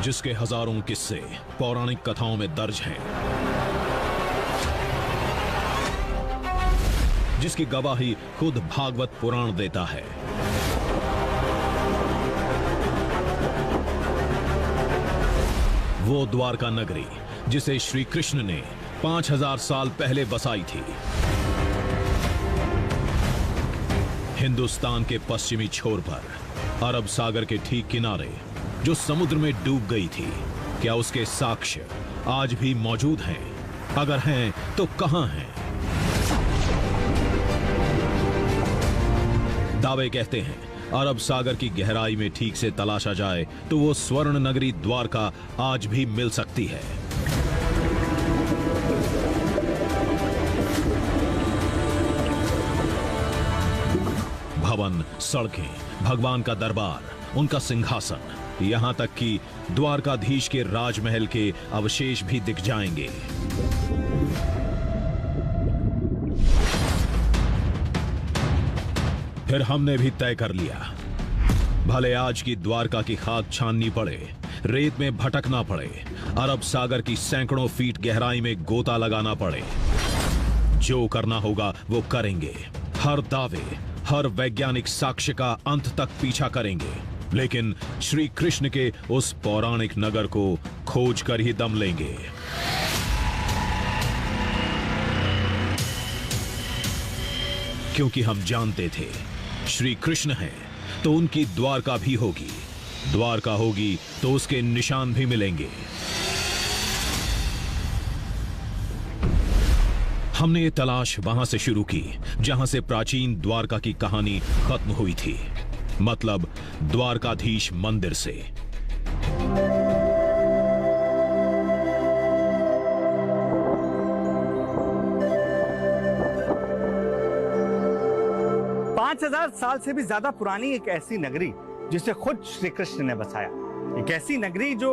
जिसके हजारों किस्से पौराणिक कथाओं में दर्ज हैं, जिसकी गवाही खुद भागवत पुराण देता है। वो द्वारका नगरी जिसे श्री कृष्ण ने 5000 साल पहले बसाई थी। हिंदुस्तान के पश्चिमी छोर पर अरब सागर के ठीक किनारे जो समुद्र में डूब गई थी, क्या उसके साक्ष्य आज भी मौजूद हैं? अगर हैं तो कहां हैं? दावे कहते हैं अरब सागर की गहराई में ठीक से तलाशा जाए तो वो स्वर्ण नगरी द्वारका आज भी मिल सकती है। भवन, सड़कें, भगवान का दरबार, उनका सिंहासन, यहां तक कि द्वारकाधीश के राजमहल के अवशेष भी दिख जाएंगे। फिर हमने भी तय कर लिया, भले आज की द्वारका की खाक छाननी पड़े, रेत में भटकना पड़े, अरब सागर की सैकड़ों फीट गहराई में गोता लगाना पड़े, जो करना होगा वो करेंगे। हर दावे, हर वैज्ञानिक साक्ष्य का अंत तक पीछा करेंगे, लेकिन श्री कृष्ण के उस पौराणिक नगर को खोज कर ही दम लेंगे। क्योंकि हम जानते थे श्री कृष्ण हैं तो उनकी द्वारका भी होगी, द्वारका होगी तो उसके निशान भी मिलेंगे। हमने ये तलाश वहां से शुरू की जहां से प्राचीन द्वारका की कहानी खत्म हुई थी, मतलब द्वारकाधीश मंदिर से। पांच 5000 साल से भी ज्यादा पुरानी एक ऐसी नगरी जिसे खुद श्री कृष्ण ने बसाया, एक ऐसी नगरी जो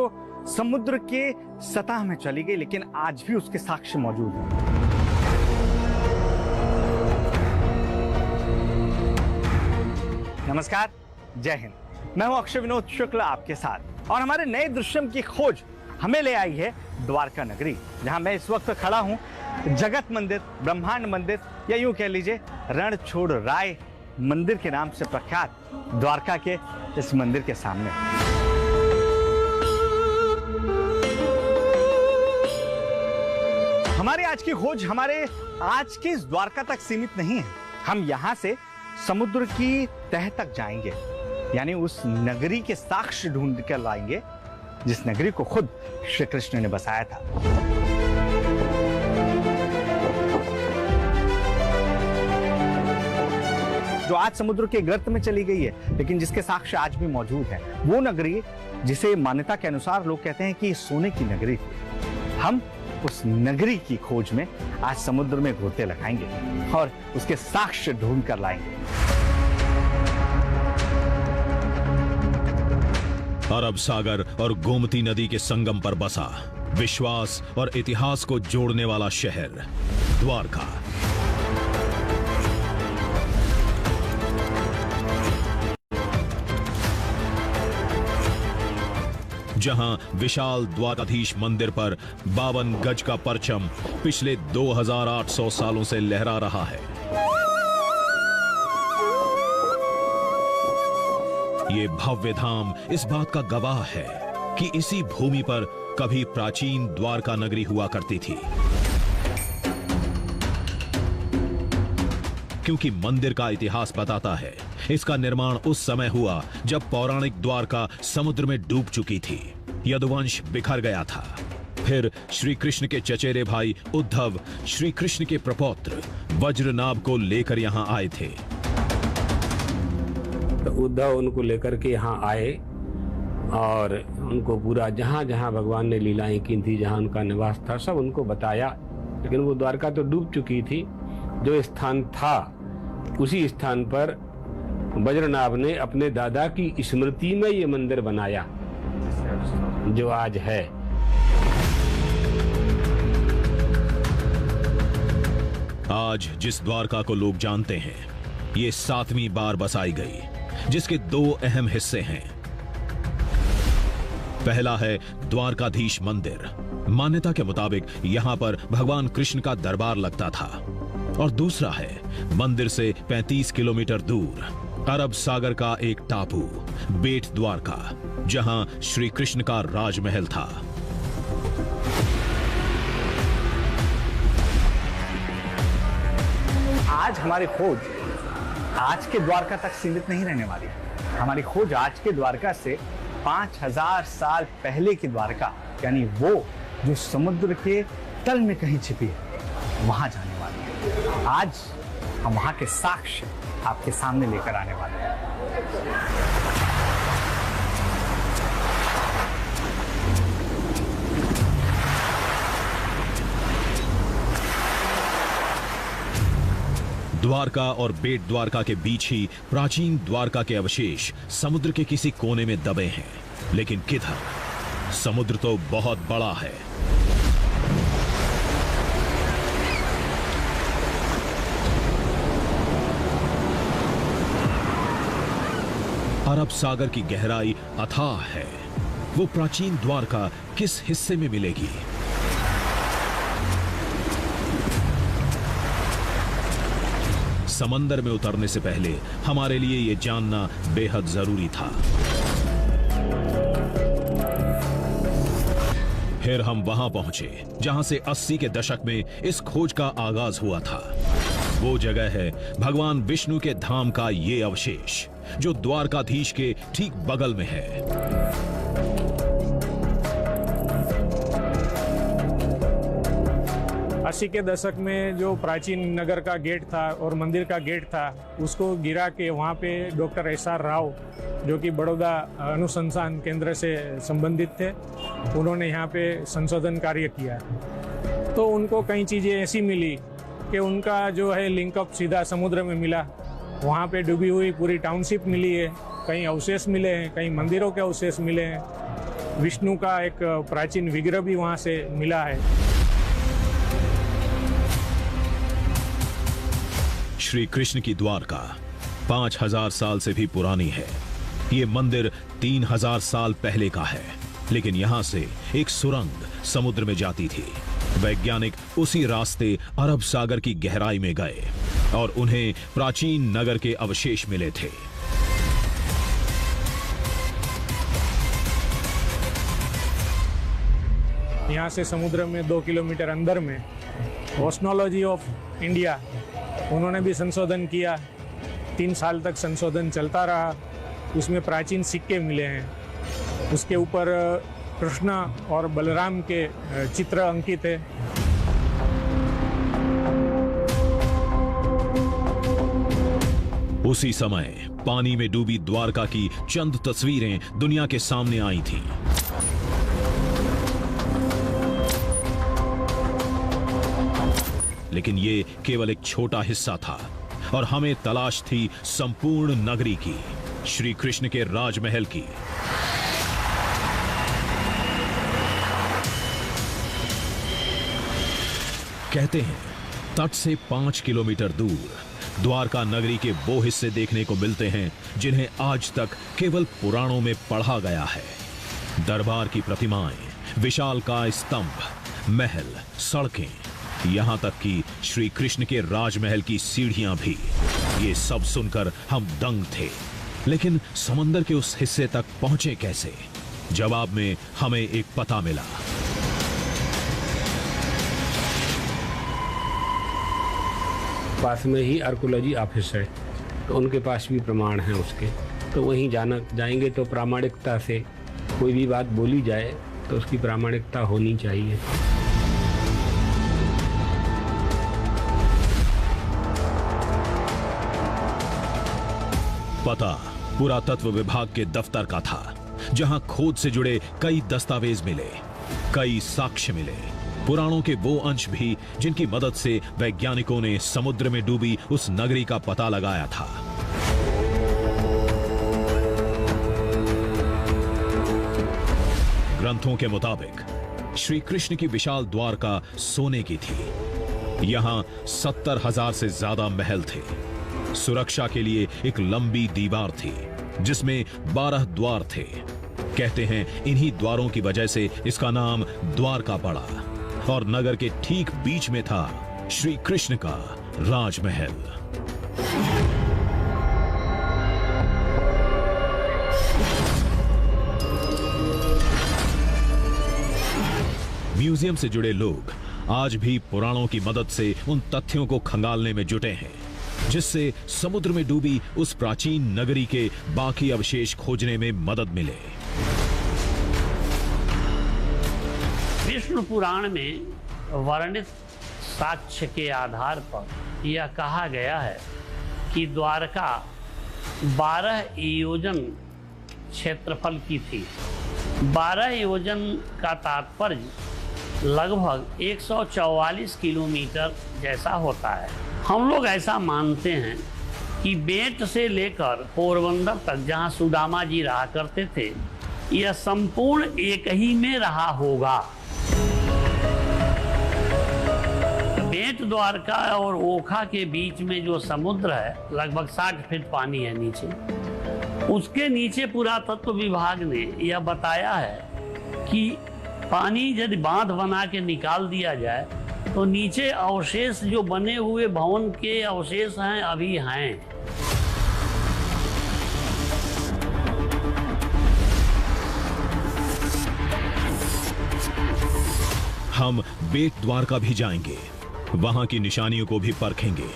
समुद्र के सतह में चली गई लेकिन आज भी उसके साक्ष्य मौजूद हैं। नमस्कार, जय हिंद। मैं हूं अक्षय विनोद शुक्ल आपके साथ, और हमारे नए दृश्यम की खोज हमें ले आई है द्वारका नगरी, जहां मैं इस वक्त खड़ा हूं जगत मंदिर, ब्रह्मांड मंदिर, या यूं कह लीजिए रणछोड़ राय मंदिर के नाम से प्रख्यात द्वारका के इस मंदिर के सामने। हमारी आज की खोज हमारे आज की इस द्वारका तक सीमित नहीं है। हम यहां से समुद्र की तह तक जाएंगे, यानी उस नगरी के साक्ष्य ढूंढ कर लाएंगे जिस नगरी को खुद श्री कृष्ण ने बसाया था। जो आज समुद्र के गर्त में चली गई है लेकिन जिसके साक्ष्य आज भी मौजूद है, वो नगरी जिसे मान्यता के अनुसार लोग कहते हैं कि सोने की नगरी थी। हम उस नगरी की खोज में आज समुद्र में गोते लगाएंगे और उसके साक्ष्य ढूंढ कर लाएंगे। अरब सागर और गोमती नदी के संगम पर बसा विश्वास और इतिहास को जोड़ने वाला शहर द्वारका। जहां विशाल द्वारकाधीश मंदिर पर 52 गज का परचम पिछले 2800 सालों से लहरा रहा है। ये भव्य धाम इस बात का गवाह है कि इसी भूमि पर कभी प्राचीन द्वारका नगरी हुआ करती थी, क्योंकि मंदिर का इतिहास बताता है इसका निर्माण उस समय हुआ जब पौराणिक द्वारका समुद्र में डूब चुकी थी, यदुवंश बिखर गया था। फिर श्री कृष्ण के चचेरे भाई उद्धव श्री कृष्ण के प्रपौत्र वज्रनाभ को लेकर यहाँ आए थे। तो उद्धव उनको लेकर के यहाँ आए और उनको पूरा जहाँ जहाँ भगवान ने लीलाएं की थी, जहाँ उनका निवास था, सब उनको बताया। लेकिन वो द्वारका तो डूब चुकी थी। जो स्थान था उसी स्थान पर वज्रनाभ ने अपने दादा की स्मृति में ये मंदिर बनाया जो आज है। आज जिस द्वारका को लोग जानते हैं, ये 7वीं बार बसाई गई, जिसके 2 अहम हिस्से हैं। पहला है द्वारकाधीश मंदिर। मान्यता के मुताबिक यहां पर भगवान कृष्ण का दरबार लगता था। और दूसरा है मंदिर से 35 किलोमीटर दूर अरब सागर का एक टापू बेट द्वारका, जहां श्री कृष्ण का राजमहल था। आज हमारी खोज आज के द्वारका तक सीमित नहीं रहने वाली। हमारी खोज आज के द्वारका से 5000 साल पहले की द्वारका, यानी वो जो समुद्र के तल में कहीं छिपी है, वहां जाने वाली है। आज हम वहां के साक्ष्य आपके सामने लेकर आने वाले हैं। द्वारका और बेट द्वारका के बीच ही प्राचीन द्वारका के अवशेष समुद्र के किसी कोने में दबे हैं। लेकिन किधर? समुद्र तो बहुत बड़ा है। अरब सागर की गहराई अथाह है। वो प्राचीन द्वारका किस हिस्से में मिलेगी? समंदर में उतरने से पहले हमारे लिए यह जानना बेहद जरूरी था। फिर हम वहां पहुंचे जहां से 80 के दशक में इस खोज का आगाज हुआ था। वो जगह है भगवान विष्णु के धाम का ये अवशेष, जो द्वारकाधीश के ठीक बगल में है। 80 के दशक में जो प्राचीन नगर का गेट था और मंदिर का गेट था, उसको गिरा के वहाँ पे डॉक्टर SR राव, जो कि बड़ौदा अनुसंधान केंद्र से संबंधित थे, उन्होंने यहाँ पे संशोधन कार्य किया। तो उनको कई चीज़ें ऐसी मिली कि उनका जो है लिंकअप सीधा समुद्र में मिला। वहाँ पे डूबी हुई पूरी टाउनशिप मिली है, कई अवशेष मिले हैं, कई मंदिरों के अवशेष मिले हैं। विष्णु का एक प्राचीन विग्रह भी वहाँ से मिला है। श्री कृष्ण की द्वारका 5000 साल से भी पुरानी है। ये मंदिर 3000 साल पहले का है, लेकिन यहां से एक सुरंग समुद्र में जाती थी। वैज्ञानिक उसी रास्ते अरब सागर की गहराई में गए और उन्हें प्राचीन नगर के अवशेष मिले थे। यहाँ से समुद्र में 2 किलोमीटर अंदर में ओशनोलॉजी ऑफ इंडिया, उन्होंने भी संशोधन किया। 3 साल तक संशोधन चलता रहा। उसमें प्राचीन सिक्के मिले हैं, उसके ऊपर कृष्ण और बलराम के चित्र अंकित है। उसी समय पानी में डूबी द्वारका की चंद तस्वीरें दुनिया के सामने आई थीं। लेकिन ये केवल एक छोटा हिस्सा था और हमें तलाश थी संपूर्ण नगरी की, श्री कृष्ण के राजमहल की। कहते हैं तट से 5 किलोमीटर दूर द्वारका नगरी के वो हिस्से देखने को मिलते हैं जिन्हें आज तक केवल पुराणों में पढ़ा गया है। दरबार की प्रतिमाएं, विशालकाय स्तंभ, महल, सड़कें, यहां तक कि श्री कृष्ण के राजमहल की सीढ़ियां भी। ये सब सुनकर हम दंग थे। लेकिन समंदर के उस हिस्से तक पहुंचे कैसे? जवाब में हमें एक पता मिला। पास में ही आर्कोलॉजी ऑफिस है, तो उनके पास भी प्रमाण हैं उसके। तो वहीं जाएंगे तो प्रामाणिकता से कोई भी बात बोली जाए तो उसकी प्रामाणिकता होनी चाहिए। पता पुरातत्व विभाग के दफ्तर का था, जहां खोज से जुड़े कई दस्तावेज मिले, कई साक्ष्य मिले, पुराणों के वो अंश भी जिनकी मदद से वैज्ञानिकों ने समुद्र में डूबी उस नगरी का पता लगाया था। ग्रंथों के मुताबिक श्री कृष्ण की विशाल द्वारका सोने की थी। यहां 70,000 से ज्यादा महल थे। सुरक्षा के लिए एक लंबी दीवार थी जिसमें 12 द्वार थे। कहते हैं इन्हीं द्वारों की वजह से इसका नाम द्वारका पड़ा और नगर के ठीक बीच में था श्री कृष्ण का राजमहल। म्यूजियम से जुड़े लोग आज भी पुराणों की मदद से उन तथ्यों को खंगालने में जुटे हैं जिससे समुद्र में डूबी उस प्राचीन नगरी के बाकी अवशेष खोजने में मदद मिले। विष्णु पुराण में वर्णित साक्ष्य के आधार पर यह कहा गया है कि द्वारका 12 योजन क्षेत्रफल की थी। 12 योजन का तात्पर्य लगभग 144 किलोमीटर जैसा होता है। हम लोग ऐसा मानते हैं कि बेट से लेकर पोरबंदर तक जहां सुदामा जी रहा करते थे, यह संपूर्ण एक ही में रहा होगा। बेट द्वारका और ओखा के बीच में जो समुद्र है, लगभग 60 फीट पानी है नीचे। उसके नीचे पुरातत्व विभाग ने यह बताया है कि पानी यदि बांध बना के निकाल दिया जाए तो नीचे अवशेष जो बने हुए भवन के अवशेष हैं अभी हैं। हम बेट द्वारका भी जाएंगे, वहां की निशानियों को भी परखेंगे,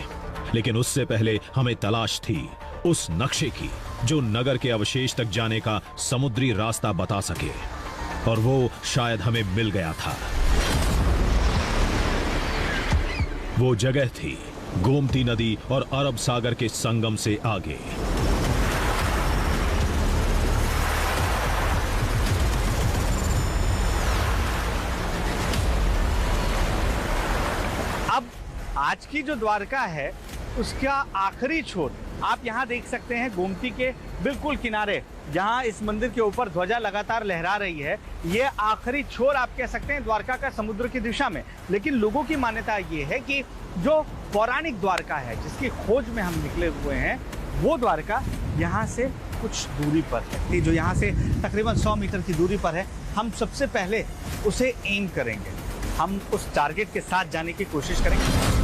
लेकिन उससे पहले हमें तलाश थी उस नक्शे की जो नगर के अवशेष तक जाने का समुद्री रास्ता बता सके, और वो शायद हमें मिल गया था। वो जगह थी गोमती नदी और अरब सागर के संगम से आगे। अब आज की जो द्वारका है उसका आखिरी छोर आप यहाँ देख सकते हैं, गोमती के बिल्कुल किनारे जहाँ इस मंदिर के ऊपर ध्वजा लगातार लहरा रही है। ये आखिरी छोर आप कह सकते हैं द्वारका का समुद्र की दिशा में। लेकिन लोगों की मान्यता ये है कि जो पौराणिक द्वारका है जिसकी खोज में हम निकले हुए हैं, वो द्वारका यहाँ से कुछ दूरी पर है, जो यहाँ से तकरीबन 100 मीटर की दूरी पर है। हम सबसे पहले उसे एम करेंगे, हम उस टारगेट के साथ जाने की कोशिश करेंगे।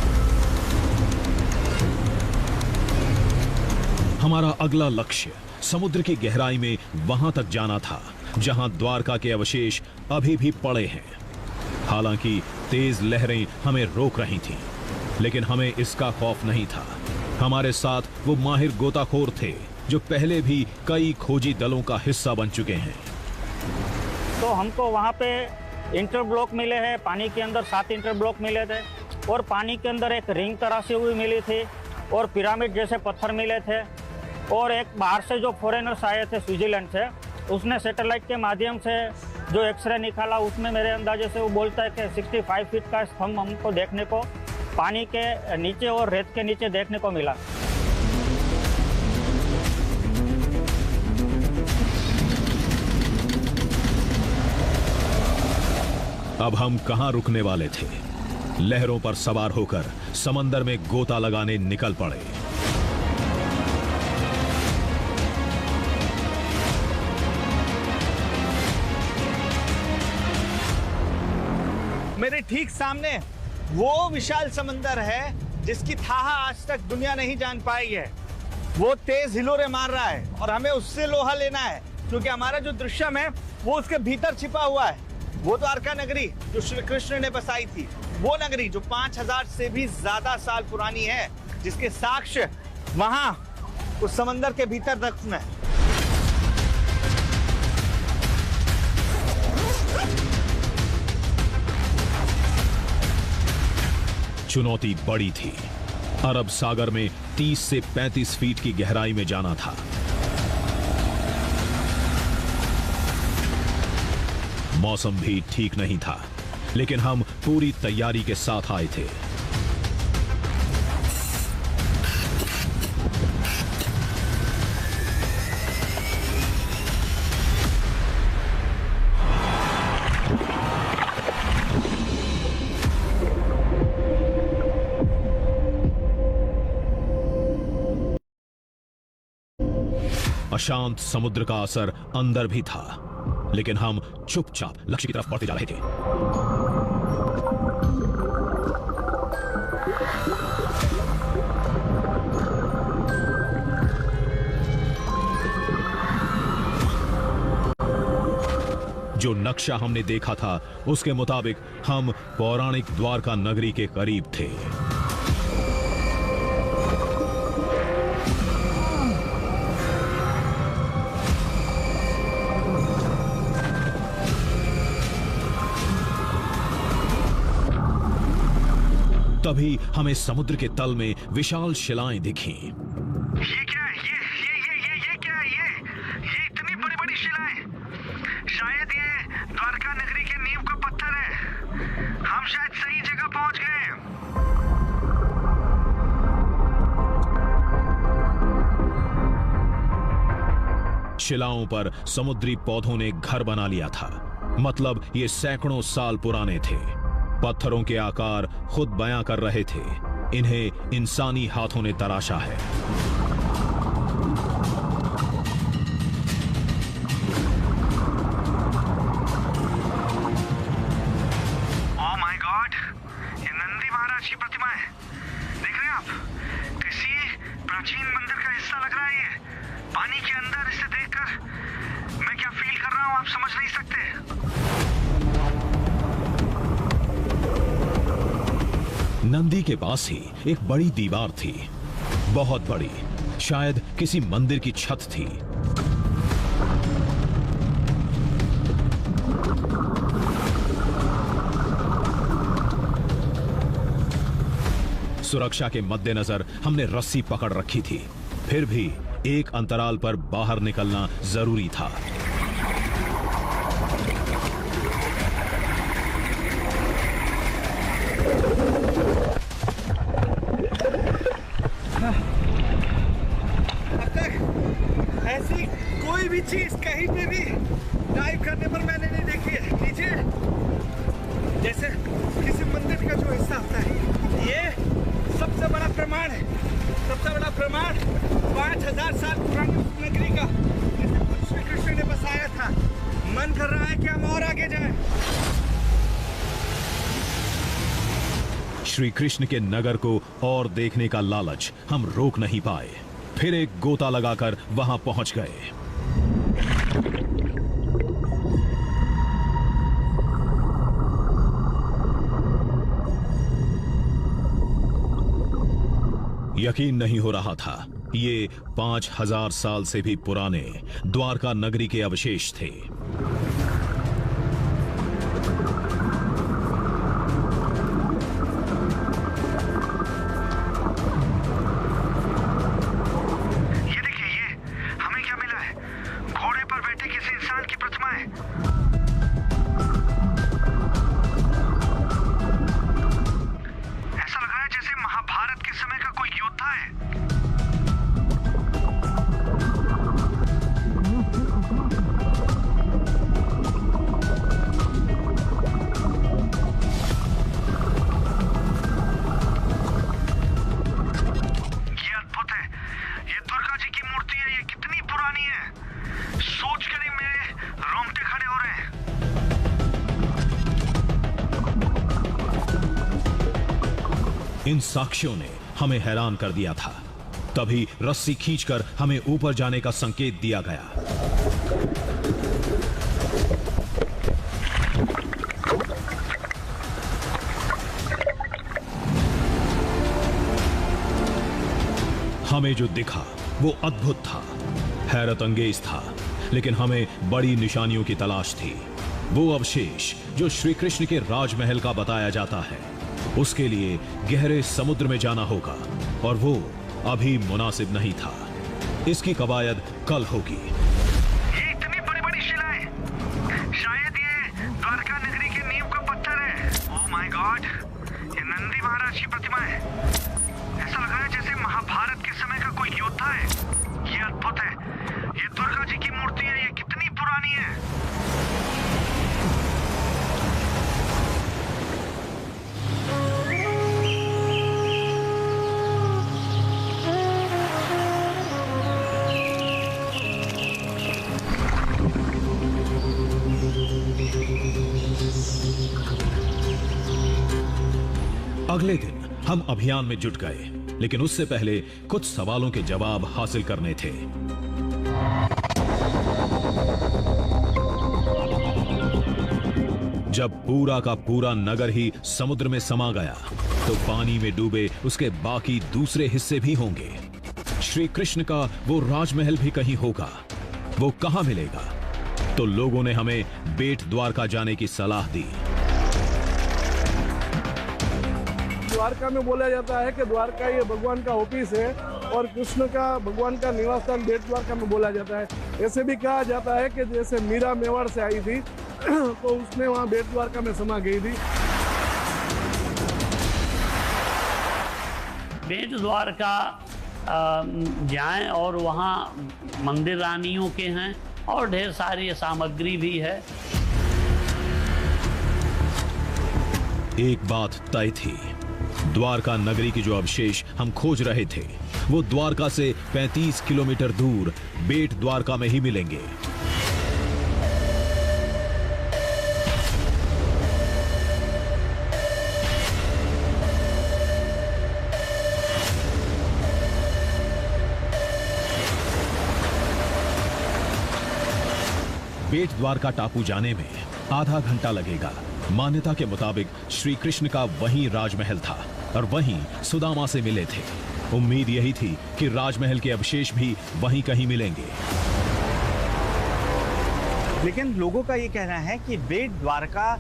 हमारा अगला लक्ष्य समुद्र की गहराई में वहां तक जाना था जहां द्वारका के अवशेष अभी भी पड़े हैं। हालांकि तेज लहरें हमें रोक रही थीं, लेकिन हमें इसका खौफ नहीं था। हमारे साथ वो माहिर गोताखोर थे जो पहले भी कई खोजी दलों का हिस्सा बन चुके हैं। तो हमको वहाँ पे इंटरब्लॉक मिले हैं, पानी के अंदर 7 इंटरब्लॉक मिले थे, और पानी के अंदर एक रिंग तराशी हुई मिली थी, और पिरामिड जैसे पत्थर मिले थे। और एक बाहर से जो फॉरेनर्स आए थे स्विट्जरलैंड से, उसने सैटेलाइट के माध्यम से जो एक्सरे निकाला, उसमें मेरे अंदाजे से वो बोलता है कि 65 फीट का स्तंभ हमको देखने को पानी के नीचे और रेत के नीचे देखने को मिला। अब हम कहां रुकने वाले थे? लहरों पर सवार होकर समंदर में गोता लगाने निकल पड़े। मेरे ठीक सामने वो विशाल समंदर है जिसकी थाह आज तक दुनिया नहीं जान पाई है। वो तेज हिलोरे मार रहा है और हमें उससे लोहा लेना है, क्योंकि हमारा जो दृश्यम है वो उसके भीतर छिपा हुआ है। वो द्वारका नगरी जो श्री कृष्ण ने बसाई थी, वो नगरी जो 5000 से भी ज्यादा साल पुरानी है, जिसके साक्ष्य वहां उस समंदर के भीतर दफन है। चुनौती बड़ी थी। अरब सागर में 30 से 35 फीट की गहराई में जाना था। मौसम भी ठीक नहीं था, लेकिन हम पूरी तैयारी के साथ आए थे। अशांत समुद्र का असर अंदर भी था। लेकिन हम चुपचाप लक्ष्य की तरफ बढ़ते जा रहे थे। जो नक्शा हमने देखा था उसके मुताबिक हम पौराणिक द्वारका नगरी के करीब थे। तभी हमें समुद्र के तल में विशाल शिलाएं दिखीं। ये क्या है? ये क्या है? ये इतनी बड़ी बड़ी शिलाएं, शायद ये द्वारका नगरी के नींव का पत्थर है। हम शायद सही जगह पहुंच गए हैं। शिलाओं पर समुद्री पौधों ने घर बना लिया था, मतलब ये सैकड़ों साल पुराने थे। पत्थरों के आकार खुद बयां कर रहे थे, इन्हें इंसानी हाथों ने तराशा है। ओह माय गॉड, ये नंदी महाराज की प्रतिमा है। देख रहे हैं आप? किसी प्राचीन मंदिर का हिस्सा लग रहा है ये। पानी के अंदर इसे देखकर मैं क्या फील कर रहा हूं आप समझ नहीं सकते। नंदी के पास ही एक बड़ी दीवार थी, बहुत बड़ी, शायद किसी मंदिर की छत थी। सुरक्षा के मद्देनजर हमने रस्सी पकड़ रखी थी, फिर भी एक अंतराल पर बाहर निकलना जरूरी था। ऐसी कोई भी चीज कहीं पे भी डाइव करने पर मैंने नहीं देखी है। नीचे जैसे किसी मंदिर का जो हिस्सा होता है, ये सबसे बड़ा प्रमाण है। सबसे बड़ा प्रमाण 5000 साल पुरानी उस नगरी का, जिसे खुद श्री कृष्ण ने बसाया था। मन कर रहा है कि हम और आगे जाएं। श्री कृष्ण के नगर को और देखने का लालच हम रोक नहीं पाए, फिर एक गोता लगाकर वहां पहुंच गए। यकीन नहीं हो रहा था, ये 5000 साल से भी पुराने द्वारका नगरी के अवशेष थे। इन साक्ष्यों ने हमें हैरान कर दिया था। तभी रस्सी खींचकर हमें ऊपर जाने का संकेत दिया गया। हमें जो दिखा वो अद्भुत था, हैरत अंगेज था, लेकिन हमें बड़ी निशानियों की तलाश थी। वो अवशेष जो श्री कृष्ण के राजमहल का बताया जाता है, उसके लिए गहरे समुद्र में जाना होगा, और वो अभी मुनासिब नहीं था। इसकी कवायद कल होगी। ये इतनी बड़ी बड़ी शिलाएं, शायद ये द्वारका नगरी के नींव का पत्थर है। ओह माय गॉड, ये नंदी महाराज की प्रतिमा है। ऐसा लग रहा है जैसे महाभारत के समय का कोई योद्धा है। ये अद्भुत है। ये दुर्गा जी की मूर्ति है। ये कितनी पुरानी है। अगले दिन हम अभियान में जुट गए, लेकिन उससे पहले कुछ सवालों के जवाब हासिल करने थे। जब पूरा का पूरा नगर ही समुद्र में समा गया, तो पानी में डूबे उसके बाकी दूसरे हिस्से भी होंगे। श्री कृष्ण का वो राजमहल भी कहीं होगा, वो कहां मिलेगा? तो लोगों ने हमें बेट द्वारका जाने की सलाह दी। द्वारका में बोला जाता है कि द्वारका ये भगवान का ऑफिस है और कृष्ण का भगवान का निवास स्थान बेट द्वारका में बोला जाता है। ऐसे भी कहा जाता है कि जैसे मीरा मेवाड़ से आई थी तो उसने वहाँ बेट द्वारका में समा गई थी। बेट द्वारका जाएं और वहाँ मंदिर रानियों के हैं और ढेर सारी सामग्री भी है। एक बात तय थी, द्वारका नगरी की जो अवशेष हम खोज रहे थे वो द्वारका से 35 किलोमीटर दूर बेट द्वारका में ही मिलेंगे। बेट द्वारका टापू जाने में आधा घंटा लगेगा। मान्यता के मुताबिक श्री कृष्ण का वहीं राजमहल था और वहीं सुदामा से मिले थे। उम्मीद यही थी कि राजमहल के अवशेष भी वहीं कहीं मिलेंगे। लेकिन लोगों का ये कहना है कि बेट द्वारका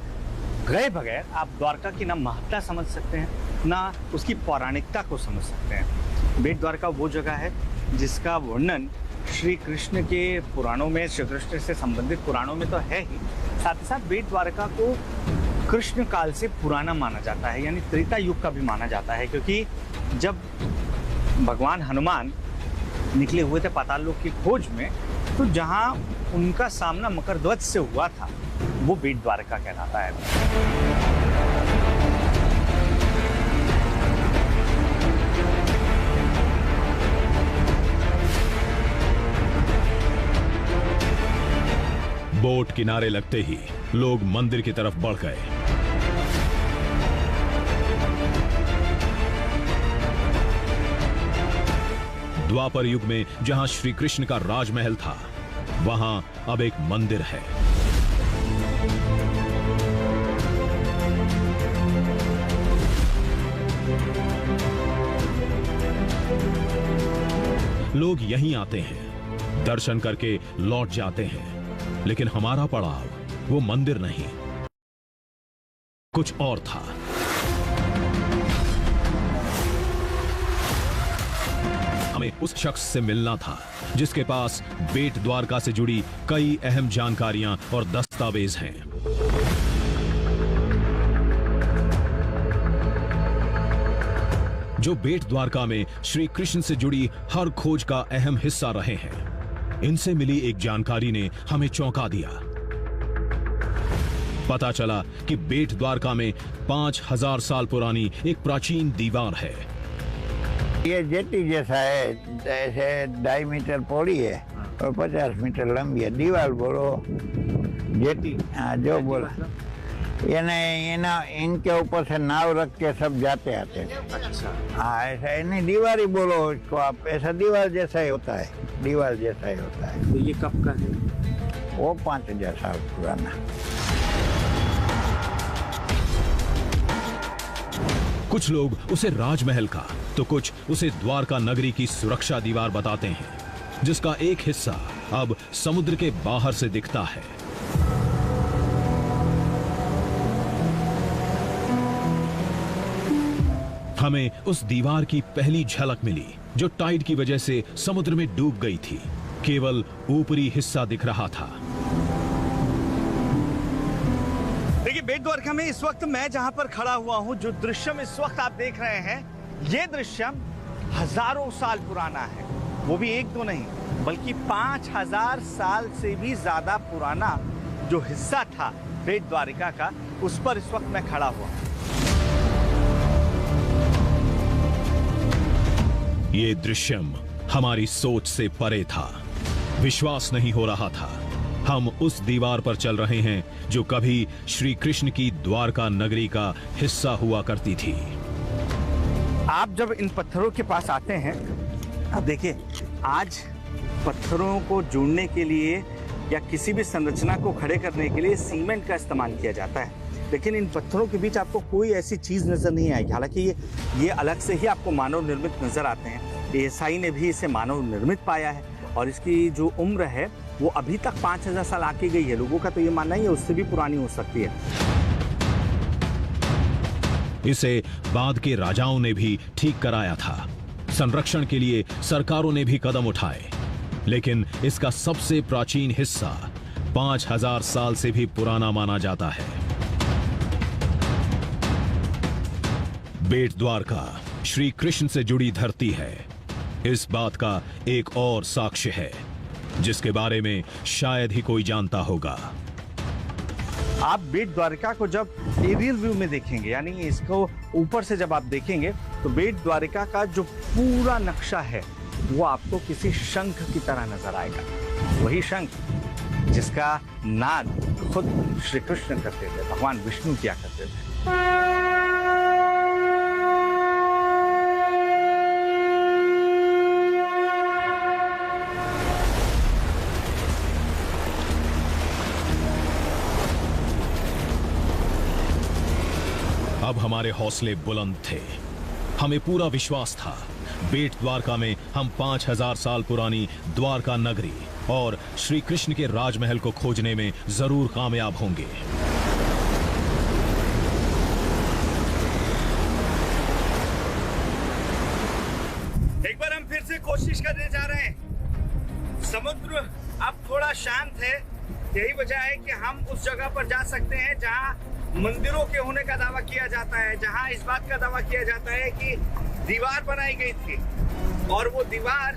गए बगैर आप द्वारका की ना महत्ता समझ सकते हैं, ना उसकी पौराणिकता को समझ सकते हैं। बेट द्वारका वो जगह है जिसका वर्णन श्री कृष्ण के पुराणों में, श्री कृष्ण से संबंधित पुराणों में तो है ही, साथ ही साथ बेट द्वारका को कृष्ण काल से पुराना माना जाता है, यानी त्रेता युग का भी माना जाता है, क्योंकि जब भगवान हनुमान निकले हुए थे पाताल लोक की खोज में, तो जहां उनका सामना मकरध्वज से हुआ था वो बेट द्वारका कहलाता है। बोट किनारे लगते ही लोग मंदिर की तरफ बढ़ गए। द्वापर युग में जहां श्री कृष्ण का राजमहल था, वहां अब एक मंदिर है। लोग यहीं आते हैं, दर्शन करके लौट जाते हैं, लेकिन हमारा पड़ाव वो मंदिर नहीं, कुछ और था। हमें उस शख्स से मिलना था जिसके पास बेट द्वारका से जुड़ी कई अहम जानकारियां और दस्तावेज हैं। जो बेट द्वारका में श्री कृष्ण से जुड़ी हर खोज का अहम हिस्सा रहे हैं। इनसे मिली एक जानकारी ने हमें चौंका दिया। पता चला कि बेट द्वारका में 5000 साल पुरानी एक प्राचीन दीवार है। ये जेटी जैसा है, ऐसे 2.5 मीटर पौड़ी है और 50 मीटर लंबी है। दीवार बोलो, जेटी, हाँ जो बोलो, ये नहीं, ये ना इनके ऊपर से नाव रख के सब जाते आते। हाँ ऐसा नहीं, दीवार ही बोलो इसको आप, ऐसा दीवार जैसा ही होता है, दीवार जैसा ही होता है। तो ये कब का है? वो 5000 साल पुराना। कुछ लोग उसे राजमहल का, तो कुछ उसे द्वारका नगरी की सुरक्षा दीवार बताते हैं, जिसका एक हिस्सा अब समुद्र के बाहर से दिखता है। हमें उस दीवार की पहली झलक मिली जो टाइड की वजह से समुद्र में डूब गई थी। केवल ऊपरी हिस्सा दिख रहा था। देखिए बेट द्वारका में इस वक्त मैं जहां पर खड़ा हुआ हूं, जो दृश्यम इस वक्त आप देख रहे हैं, ये दृश्यम हजारों साल पुराना है। वो भी एक दो नहीं, बल्कि 5000 साल से भी ज्यादा पुराना जो हिस्सा था बेट द्वारका का, उस पर इस वक्त मैं खड़ा हुआ। ये दृश्यम हमारी सोच से परे था। विश्वास नहीं हो रहा था। हम उस दीवार पर चल रहे हैं जो कभी श्री कृष्ण की द्वारका नगरी का हिस्सा हुआ करती थी। आप जब इन पत्थरों के पास आते हैं, अब देखिए आज पत्थरों को जोड़ने के लिए या किसी भी संरचना को खड़े करने के लिए सीमेंट का इस्तेमाल किया जाता है, लेकिन इन पत्थरों के बीच आपको कोई ऐसी चीज़ नज़र नहीं आएगी। हालांकि ये अलग से ही आपको मानव निर्मित नज़र आते हैं। एएसआई ने भी इसे मानव निर्मित पाया है और इसकी जो उम्र है वो अभी तक 5000 साल आके गई है। लोगों का तो ये मानना ही है उससे भी पुरानी हो सकती है। इसे बाद के राजाओं ने भी ठीक कराया था। संरक्षण के लिए सरकारों ने भी कदम उठाए, लेकिन इसका सबसे प्राचीन हिस्सा 5000 साल से भी पुराना माना जाता है। बेट द्वारका श्री कृष्ण से जुड़ी धरती है। इस बात का एक और साक्ष्य है जिसके बारे में शायद ही कोई जानता होगा। आप बेट द्वारका को जब एरियल व्यू में देखेंगे, यानी इसको ऊपर से जब आप देखेंगे, तो बेट द्वारका का जो पूरा नक्शा है वो आपको किसी शंख की तरह नजर आएगा। वही शंख जिसका नाद खुद श्री कृष्ण करते थे, भगवान विष्णु किया करते थे। अब हमारे हौसले बुलंद थे। हमें पूरा विश्वास था बेट द्वारका में हम 5000 साल पुरानी द्वारका नगरी और श्री कृष्ण के राजमहल को खोजने में जरूर कामयाब होंगे। एक बार हम फिर से कोशिश करने जा रहे हैं। समुद्र अब थोड़ा शांत है, यही वजह है कि हम उस जगह पर जा सकते हैं जहां मंदिरों के होने का दावा किया जाता है, जहां इस बात का दावा किया जाता है कि दीवार बनाई गई थी और वो दीवार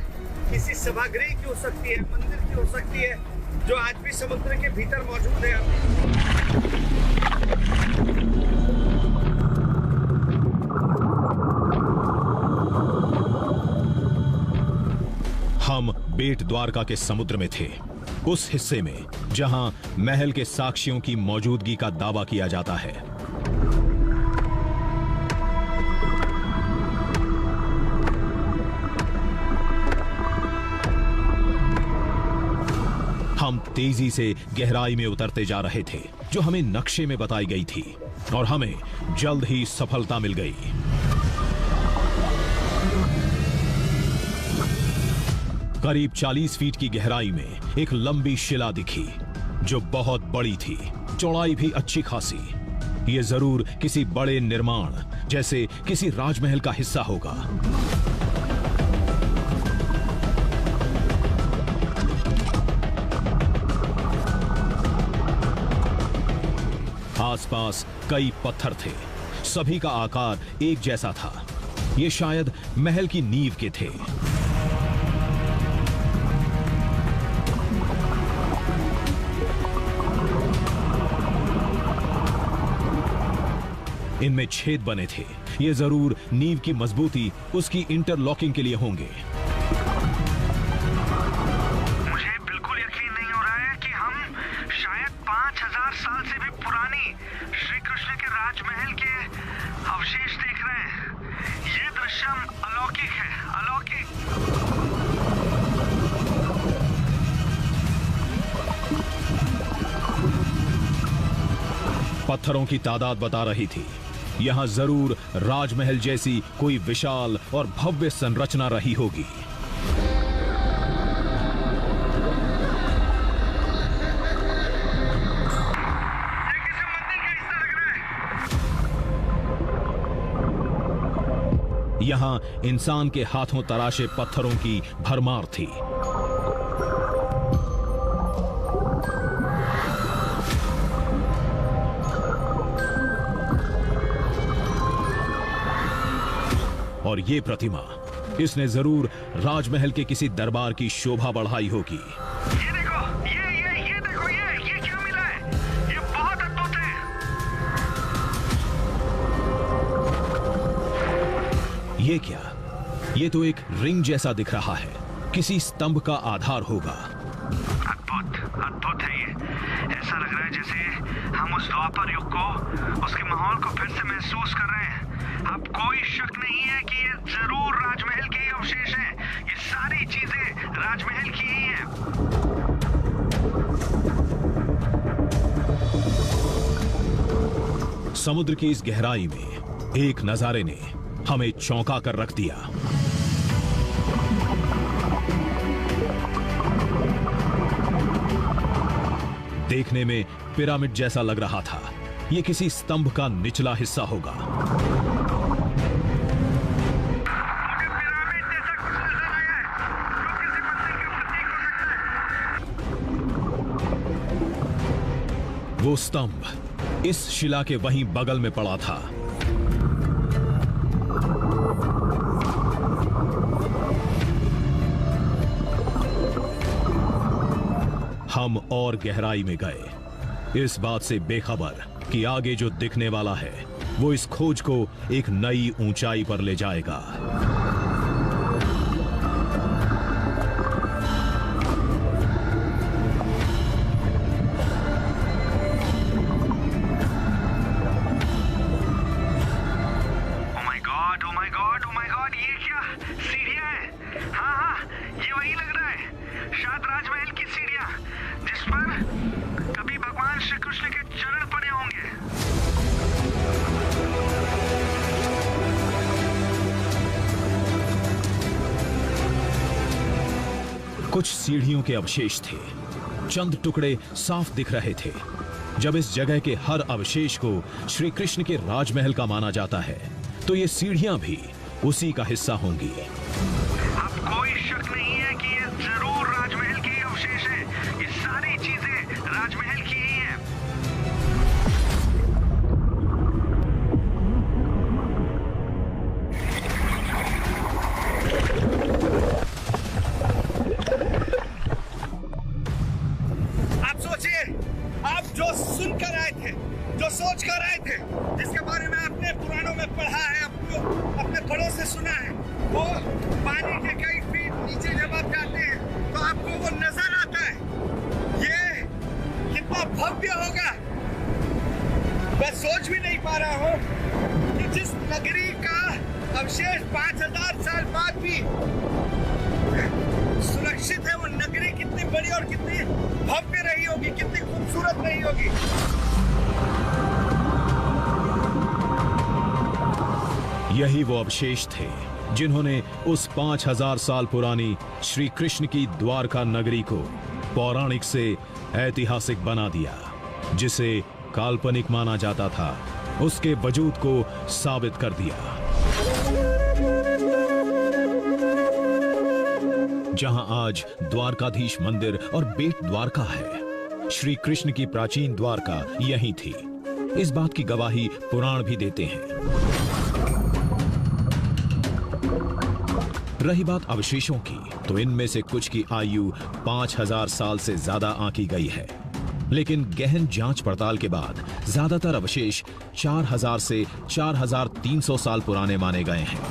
किसी सभागृह की हो सकती है, मंदिर की हो सकती है, जो आज भी समुद्र के भीतर मौजूद है। हम बेट द्वारका के समुद्र में थे, उस हिस्से में जहां महल के साक्ष्यों की मौजूदगी का दावा किया जाता है। हम तेजी से गहराई में उतरते जा रहे थे जो हमें नक्शे में बताई गई थी, और हमें जल्द ही सफलता मिल गई। करीब 40 फीट की गहराई में एक लंबी शिला दिखी जो बहुत बड़ी थी, चौड़ाई भी अच्छी खासी। यह जरूर किसी बड़े निर्माण जैसे किसी राजमहल का हिस्सा होगा। आसपास कई पत्थर थे, सभी का आकार एक जैसा था। ये शायद महल की नींव के थे। इनमें छेद बने थे, ये जरूर नींव की मजबूती उसकी इंटरलॉकिंग के लिए होंगे। मुझे बिल्कुल यकीन नहीं हो रहा है कि हम शायद 5000 साल से भी पुरानी श्री कृष्ण के राजमहल के अवशेष देख रहे हैं। ये दृश्य अलौकिक है, अलौकिक। पत्थरों की तादाद बता रही थी यहां जरूर राजमहल जैसी कोई विशाल और भव्य संरचना रही होगी। यहां इंसान के हाथों तराशे पत्थरों की भरमार थी। और ये प्रतिमा, इसने जरूर राजमहल के किसी दरबार की शोभा बढ़ाई होगी। ये देखो, ये देखो, ये क्या मिला है? ये बहुत अद्भुत है। ये क्या? ये तो एक रिंग जैसा दिख रहा है, किसी स्तंभ का आधार होगा। अद्भुत है ये। ऐसा लग रहा है जैसे हम उस द्वापर युग को, उसके माहौल को फिर से महसूस कर रहे हैं। अब कोई शक नहीं है कि ये जरूर राजमहल के ही अवशेष हैं। ये सारी चीजें राजमहल की ही हैं। समुद्र की इस गहराई में एक नजारे ने हमें चौंका कर रख दिया। देखने में पिरामिड जैसा लग रहा था। यह किसी स्तंभ का निचला हिस्सा होगा। पिरामिड जैसा कुछ नजर आया है, जो किसी मंदिर का प्रतीक हो सकता है। वो स्तंभ इस शिला के वहीं बगल में पड़ा था। हम और गहराई में गए, इस बात से बेखबर कि आगे जो दिखने वाला है वो इस खोज को एक नई ऊंचाई पर ले जाएगा। ओ माय गॉड, ये क्या सीढ़ियां हैं? हाँ, ये वही लग रहा है, शायद राजमहल की सीढ़ियां, जिस पर कभी भगवान श्री कृष्ण के चरण पड़े होंगे। कुछ सीढ़ियों के अवशेष थे, चंद टुकड़े साफ दिख रहे थे। जब इस जगह के हर अवशेष को श्री कृष्ण के राजमहल का माना जाता है, तो ये सीढ़ियां भी उसी का हिस्सा होंगी। अब कोई शक नहीं है कि ये जरूर राजमहल के ही अवशेष हैं। ये सारी चीजें राजमहल की ही हैं। आप सोचिए, आप जो सुनकर आए थे, जो सोच कर आए थे, जिसके बारे में आपने पुराणों में पढ़ा है, अपने बड़ों से सुना है, वो पानी के कई फीट नीचे जब आप जाते हैं तो आपको वो नजर आता है। ये कितना भव्य होगा, मैं सोच भी नहीं पा रहा हूँ कि जिस नगरी का अवशेष 5000 साल बाद भी सुरक्षित है, वो नगरी कितनी बड़ी और कितनी भव्य रही होगी, कितनी खूबसूरत रही होगी। यही वो अवशेष थे जिन्होंने उस 5000 साल पुरानी श्री कृष्ण की द्वारका नगरी को पौराणिक से ऐतिहासिक बना दिया। जिसे काल्पनिक माना जाता था, उसके वजूद को साबित कर दिया। जहां आज द्वारकाधीश मंदिर और बेट द्वारका है, श्री कृष्ण की प्राचीन द्वारका यहीं थी। इस बात की गवाही पुराण भी देते हैं। रही बात अवशेषों की, तो इनमें से कुछ की आयु 5000 साल से ज्यादा आंकी गई है, लेकिन गहन जांच पड़ताल के बाद ज्यादातर अवशेष 4000 से 4300 साल पुराने माने गए हैं।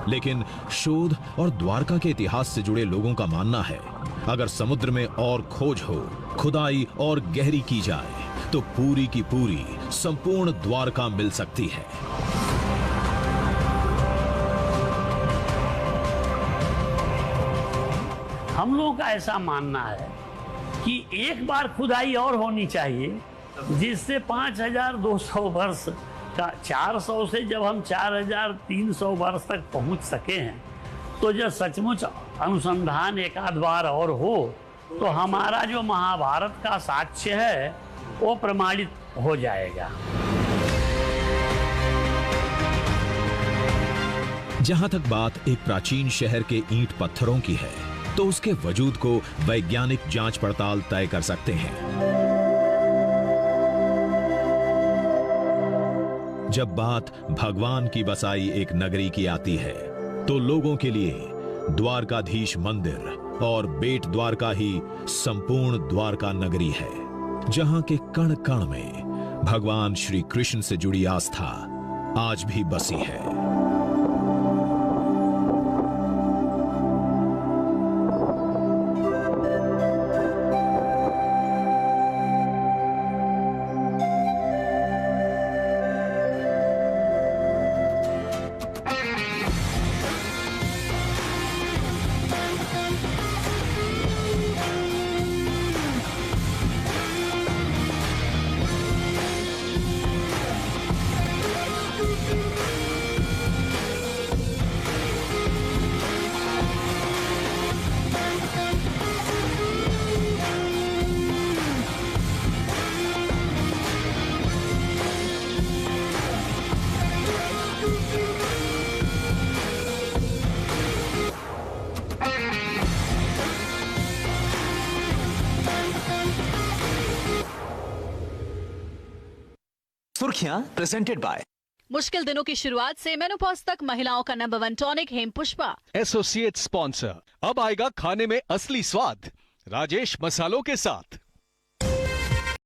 लेकिन शोध और द्वारका के इतिहास से जुड़े लोगों का मानना है, अगर समुद्र में और खोज हो, खुदाई और गहरी की जाए, तो पूरी की पूरी संपूर्ण द्वारका मिल सकती है। हम लोगों का ऐसा मानना है कि एक बार खुदाई और होनी चाहिए, जिससे 5200 वर्ष का 400 से जब हम 4300 वर्ष तक पहुंच सके हैं, तो जब सचमुच अनुसंधान एक आध बार और हो, तो हमारा जो महाभारत का साक्ष्य है वो प्रमाणित हो जाएगा। जहां तक बात एक प्राचीन शहर के ईंट पत्थरों की है, तो उसके वजूद को वैज्ञानिक जांच पड़ताल तय कर सकते हैं। जब बात भगवान की बसाई एक नगरी की आती है, तो लोगों के लिए द्वारकाधीश मंदिर और बेट द्वारका ही संपूर्ण द्वारका नगरी है, जहां के कण कण में भगवान श्री कृष्ण से जुड़ी आस्था आज भी बसी है। सुर्खियां प्रेजेंटेड बाय मुश्किल दिनों की शुरुआत से मेनोपॉज तक महिलाओं का number 1 tonic Hempushpa. Associate sponsor, अब आएगा खाने में असली स्वाद राजेश मसालों के साथ।